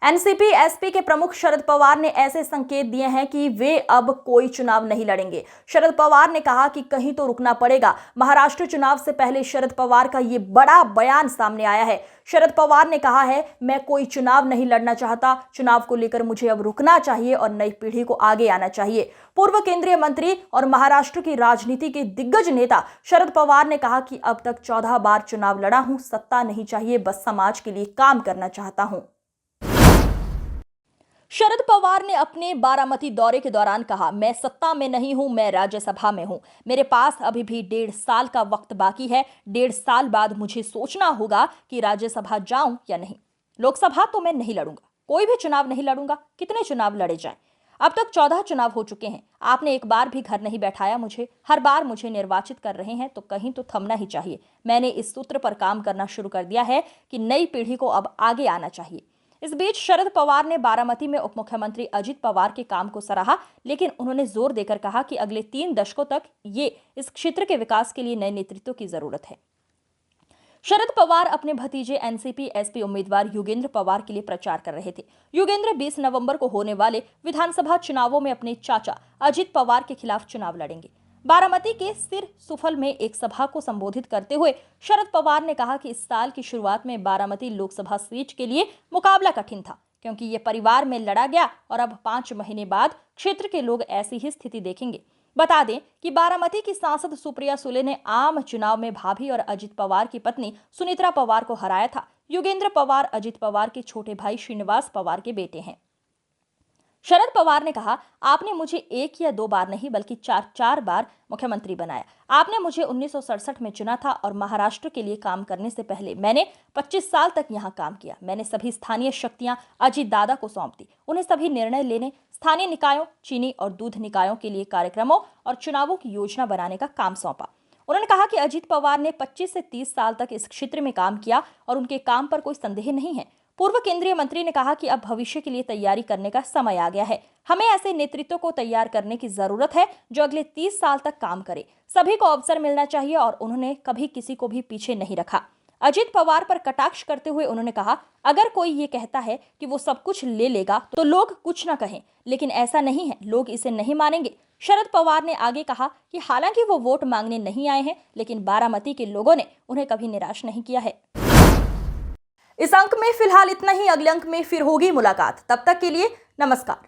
NCP SP के प्रमुख शरद पवार ने ऐसे संकेत दिए हैं कि वे अब कोई चुनाव नहीं लड़ेंगे। शरद पवार ने कहा कि कहीं तो रुकना पड़ेगा। महाराष्ट्र चुनाव से पहले शरद पवार का ये बड़ा बयान सामने आया है। शरद पवार ने कहा है, मैं कोई चुनाव नहीं लड़ना चाहता। चुनाव को लेकर मुझे अब रुकना चाहिए और नई पीढ़ी को आगे आना चाहिए। पूर्व केंद्रीय मंत्री और महाराष्ट्र की राजनीति के दिग्गज नेता शरद पवार ने कहा कि अब तक 14 बार चुनाव लड़ा हूं, सत्ता नहीं चाहिए, बस समाज के लिए काम करना चाहता हूं। शरद पवार ने अपने बारामती दौरे के दौरान कहा, मैं सत्ता में नहीं हूं, मैं राज्यसभा में हूं। मेरे पास अभी भी 1.5 साल का वक्त बाकी है। 1.5 साल बाद मुझे सोचना होगा कि राज्यसभा जाऊं या नहीं। लोकसभा तो मैं नहीं लड़ूंगा, कोई भी चुनाव नहीं लड़ूंगा। कितने चुनाव लड़े जाएं? अब तक 14 चुनाव हो चुके हैं। आपने एक बार भी घर नहीं बैठाया मुझे। हर बार मुझे निर्वाचित कर रहे हैं, तो कहीं तो थमना ही चाहिए। मैंने इस सूत्र पर काम करना शुरू कर दिया है कि नई पीढ़ी को अब आगे आना चाहिए। इस बीच शरद पवार ने बारामती में उप मुख्यमंत्री अजित पवार के काम को सराहा, लेकिन उन्होंने जोर देकर कहा कि अगले 3 दशकों तक इस क्षेत्र के विकास के लिए नए नेतृत्व की जरूरत है। शरद पवार अपने भतीजे एनसीपी एसपी उम्मीदवार योगेंद्र पवार के लिए प्रचार कर रहे थे। योगेंद्र 20 नवंबर को होने वाले विधानसभा चुनावों में अपने चाचा अजित पवार के खिलाफ चुनाव लड़ेंगे। बारामती के सिर सुफल में एक सभा को संबोधित करते हुए शरद पवार ने कहा कि इस साल की शुरुआत में बारामती लोकसभा सीट के लिए मुकाबला कठिन था, क्योंकि ये परिवार में लड़ा गया और अब 5 महीने बाद क्षेत्र के लोग ऐसी ही स्थिति देखेंगे। बता दें कि बारामती की सांसद सुप्रिया सुले ने आम चुनाव में भाभी और अजित पवार की पत्नी सुनीत्रा पवार को हराया था। योगेंद्र पवार अजित पवार के छोटे भाई श्रीनिवास पवार के बेटे हैं। शरद पवार ने कहा, आपने मुझे 1 या 2 बार नहीं बल्कि 4 बार मुख्यमंत्री बनाया। आपने मुझे 1967 में चुना था और महाराष्ट्र के लिए काम करने से पहले मैंने 25 साल तक यहाँ काम किया। मैंने सभी स्थानीय शक्तियां अजित दादा को सौंप दी। उन्हें सभी निर्णय लेने, स्थानीय निकायों, चीनी और दूध निकायों के लिए कार्यक्रमों और चुनावों की योजना बनाने का काम सौंपा। उन्होंने कहा कि अजित पवार ने 25 से 30 साल तक इस क्षेत्र में काम किया और उनके काम पर कोई संदेह नहीं है। पूर्व केंद्रीय मंत्री ने कहा कि अब भविष्य के लिए तैयारी करने का समय आ गया है। हमें ऐसे नेतृत्व को तैयार करने की जरूरत है जो अगले 30 साल तक काम करे। सभी को अवसर मिलना चाहिए और उन्होंने कभी किसी को भी पीछे नहीं रखा। अजित पवार पर कटाक्ष करते हुए उन्होंने कहा, अगर कोई ये कहता है कि वो सब कुछ ले लेगा तो लोग कुछ ना कहें, लेकिन ऐसा नहीं है, लोग इसे नहीं मानेंगे। शरद पवार ने आगे कहा कि हालांकि वो वोट मांगने नहीं आए हैं, लेकिन बारामती के लोगों ने उन्हें कभी निराश नहीं किया है। इस अंक में फिलहाल इतना ही। अगले अंक में फिर होगी मुलाकात। तब तक के लिए नमस्कार।